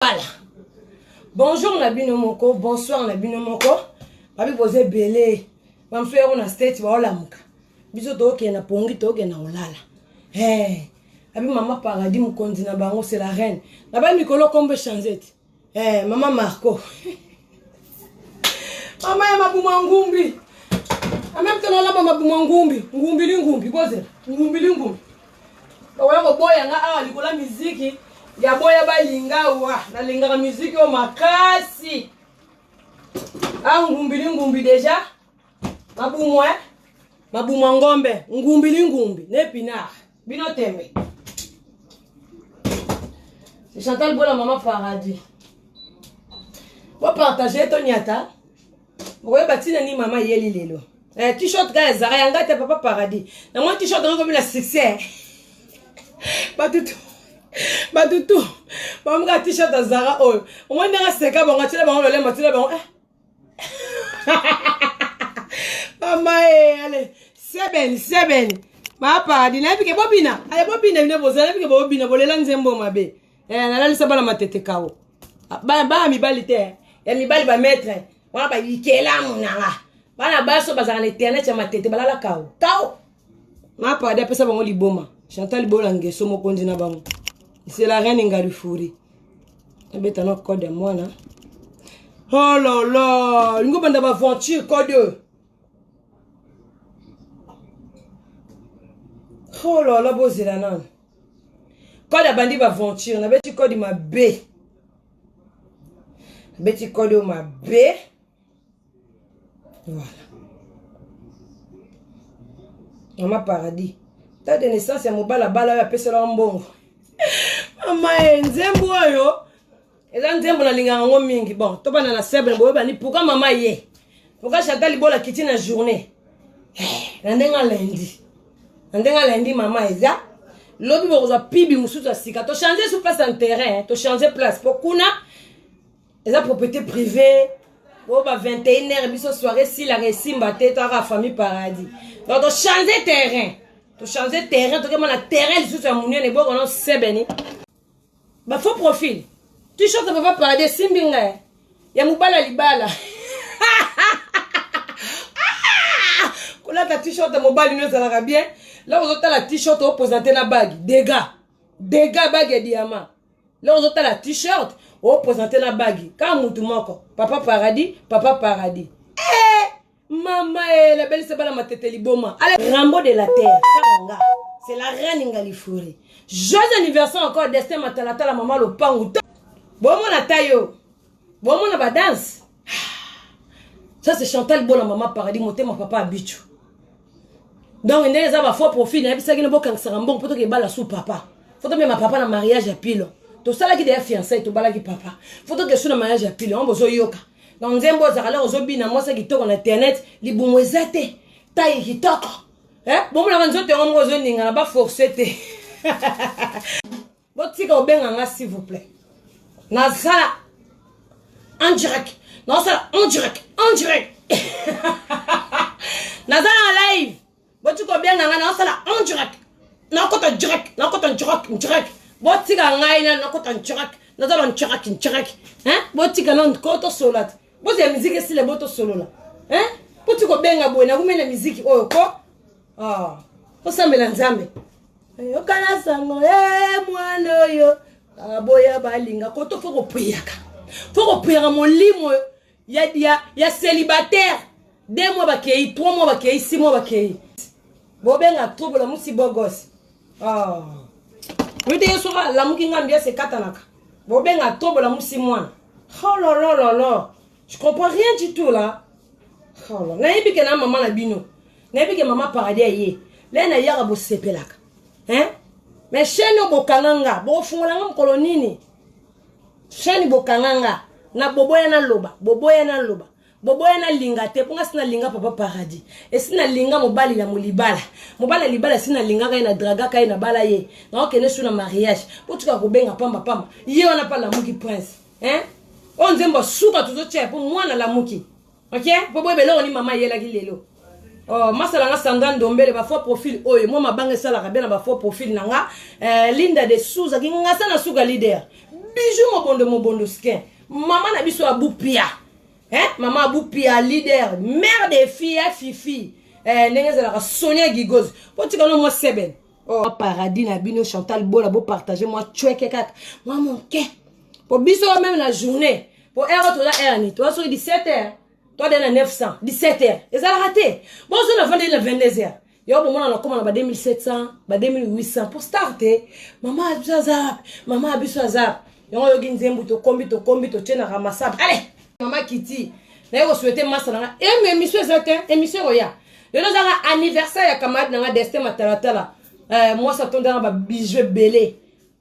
libala. Bonjour Nabino Moko, bonsoir Nabino Moko. Babi posé belé. Bam frère on a state ba olamuka. Biso to ke na pongi to ke na olala. Eh, abi maman paradis mukondi na bango c'est la reine. Na ba mikolo kombe chanzete. Eh, maman Marco. Mama ya mabuma ngumbi. Amem tena la mabuma ngumbi. Ngumbi li ngumbi koze. Ngumbi li ngumbi. Oya ko boya nga awa likola muziki. Ya boya balinga wa na linga muziki o makasi. Ngumbi li ngumbi deja. Mabumwe. Mabuma ngombe. Ngumbi li ngumbi. Nepina. Bino tembe. C'est Chantal Bola maman paradis. Vous partagez ton yata. Vous voyez batina ni maman yeli lelo. T-shirt ga Zara yanga te papa paradis. Na moi t-shirt comme la succès. Batutu. Maman t-shirt à Zara oh. Au moins na seka bon atila bon le matila bon. Maman allez, c'est ben. Ma paradis na bike bobina. Allez bobina ne boza na bike bobina bolela nzembo mabe. Na la sabala matete kao. Ba mi balite. Ya mi bali ba maître. Wa ba yikela munanga. Bana baso bazana internet ya matete balala kao. Ma paradis pesa bango liboma. Chantal Bola ngeso mokondi na bango. C'est la reine Ngarifuri. Ebeta no code de moi na. Oh là là, ngo banda ba aventure code. Oh là là bozela nan. Code bandi ba aventure na beti code ma B. Beti code ma B. Voilà. Maman paradis. Ta de naissance ya mobala bala ya pesela mbongo. Mama nzembo yo. Eza nzembo na linga ngo mingi. Bon, to bana na sebre boye bani pourquoi mama ye? Pourquoi Chantal Bola kiti na journée? Na ndenga lundi mama eza. Lobi boza pibi mususu asika. To changer sur place en terrain, to changer place pour kuna. Eza propriété privée. Bo ba 21h biso soirée si la resimba tete à famille paradis. Donc to changer terrain. To changer terrain, to que na terrain sous sa mounion et bon on sait beni. Ba faux profil. Tu chantes papa paradis simbinga. Ya mubala libala. Kola ta t-shirt mobile nous ça va bien. Là on a la t-shirt au présenter la bague. Dégâts bague et diamant. Là on a la t-shirt au présenter la bague. Quand mutu moko. Papa paradis. Maman, la belle c'est pas la matete liboma. Allez, Rambo de la terre. Karanga. C'est la reine Ngalifuri. Joyeux anniversaire encore Destin Matalata la maman le pangu. Bon mon atayo. Bon mon ba danse. Ça c'est Chantal Bola maman paradis monter mon papa habitu. Donc il y a un faux profil, il y a ça qui ne peut pas faire un bon pour que bala sous papa. Faut que ma papa na mariage à pile. Tout ça là qui est fiancé tout bala qui papa. Faut que sur le mariage à pile on bozo yoka. Donc nzembo zakala ozobina moi ça qui tourne sur internet libumwezate taille qui toque. Bon la vanzo te on bozo ninga na ba forcer te. Bon tika obenga s'il vous plaît. Na ça en direct. Non ça en direct. Na ça en live. Bon tika obenga na ça en direct. Na kota direct. Bon tika ngai na kota direct. Na ça en direct. Bon tika non kota solat. Vous avez la musique si les botos solo là. Pour tu ko benga boy na vous la musique oh ko. Ko sambela nzambe. Yo kana sango mwana yo. Boya balinga ko to foko priaka. Foko priaka molimo ya célibataire. 2 mois bakei, 3 mois bakei, 6 mois bakei. Bo benga trouble la musi bogos. Oui de sora la muki ngambia se katanaka. Bo benga trouble la musi mwana. Oh là. Je comprends rien du tout là. Oh là. Na yebi ke na maman na bino. Na yebi ke maman paradis ye. Là na yara bo sepelaka. Mais chaîne bo kananga, bo fungolanga mkolo nini? Chaîne bo kananga na boboya na loba. Boboya na linga te ponga sina linga papa paradis. Et sina linga mobali la molibala. Mobala libala sina linga ka na draga ka na bala ye. Na okene sur na mariage. Po tuka ko benga pamba. Ye on a pas la muki prince. On zembo souka tuzo tche pour moi na la muki. OK? Pour boy belo ni mama yela kilelo. Oh, masala nga Sandrine Dombele ba faux profil oyo moi mabanga sala ka bien ba faux profil nanga Linda de Souza ki nga sana suka leader. bijou mobondo skin. Maman na biso abupia. Hein? Maman abupia leader, mère des filles, fifi. Ndenge zala Sonia Gigoz. Potika no moi seben. Oh paradis na bino Chantal Bola bo partager moi tchweke kaka. Moi mon ke. Pour biso même la journée. Pour heure to la heure ni. Toi sur 17h. Toi dans 900, 17h. Et ça raté. Bon sur la 22h. Yo bon on a comment ba 2700, ba 2800 pour starter. Maman a besoin zap. Maman a besoin zap. Yo yo nzembu to kombi to tena ramasab. Allez. Maman Kitty. Na yo souhaiter massa na. Et émission zate, émission roya. Yo nous avons anniversaire ya camarade na Destin Matalatala. Moi ça tombe dans ba bijou belé.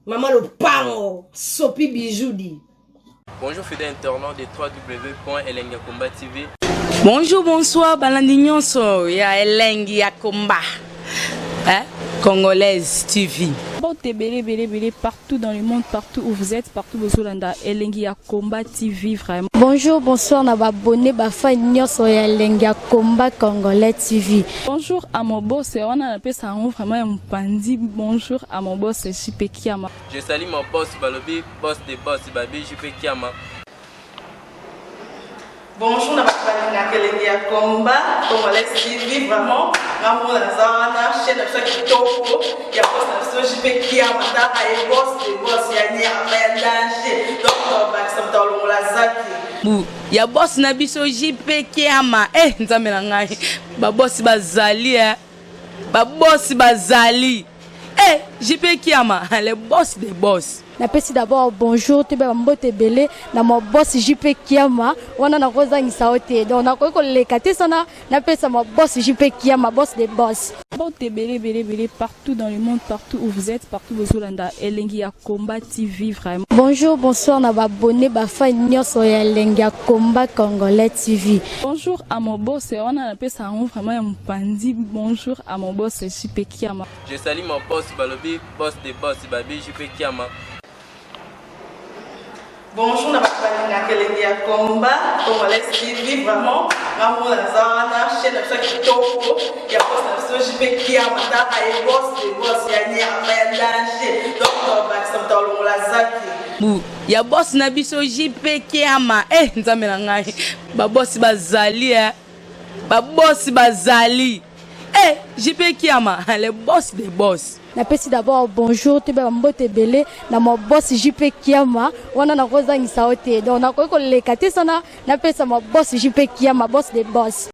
Maman le pango, sopi bijou di. Bonjour fidèles internautes de www.elengiakomba TV. Bonjour, bonsoir, balandignon so ya Elengiakomba. Congolaise TV. Bon, t'es belé partout dans le monde, partout où vous êtes, partout où vous êtes, Elengiakomba TV, vraiment. Bonjour, bonsoir, on va abonné Bafa Nyos Elengiakomba Congolais TV. Bonjour à mon boss, on a appelé ça vraiment un pandi. Bonjour à mon boss, JP Kiama. Je salue mon boss Balobi, boss des boss Babi, JP Kiama. Bonjour, na bakubali Elengiakomba Congolais TV, vraiment. Ramon Lazana, chaîne de chaque topo, il y a boss de JP Kiama, et boss des boss, il y a ni à danger. Donc, Baxam Talon Lazaki. Ya boss na biso JP Kiama. Nzambe na ngai. Ba boss bazali Ba boss bazali. JP Kiama, le boss des boss. Napesi d'abord bonjour, tu peux mbote belé na mon boss JP Kiama, wana na koza ngisaote. Donc na ko le kate sana, napesa mon boss JP Kiama, boss des boss. Bon, t'es belé partout dans le monde, partout où vous êtes, partout où vous êtes, Elengiakomba TV, vraiment. Bonjour, bonsoir, on va abonné Bafa Nyos Elengiakomba Congolais TV. Bonjour à mon boss, on a appelé ça vraiment un pandi. Bonjour à mon boss JP Kiama. Je salue mon boss Balobi, boss des boss Babi, JP Kiama. Bonjour, na bakubali Elengiakomba Congolais TV, vraiment. Ramon Lazana, chaîne de chaque topo, il y a boss de JP Kiama, et boss des boss, il y a ni à danger. Donc, Baxam Talon Lazaki. Ya boss na biso JP Kiama. Nzambe na ngai. Ba boss bazali Ba boss bazali. JP Kiama, le boss des boss. Napesi d'abord bonjour, tu peux mbote belé na mon boss JP Kiama, wana na koza ngisaote. Donc na ko le kate sana, napesa mon boss JP Kiama, boss des boss.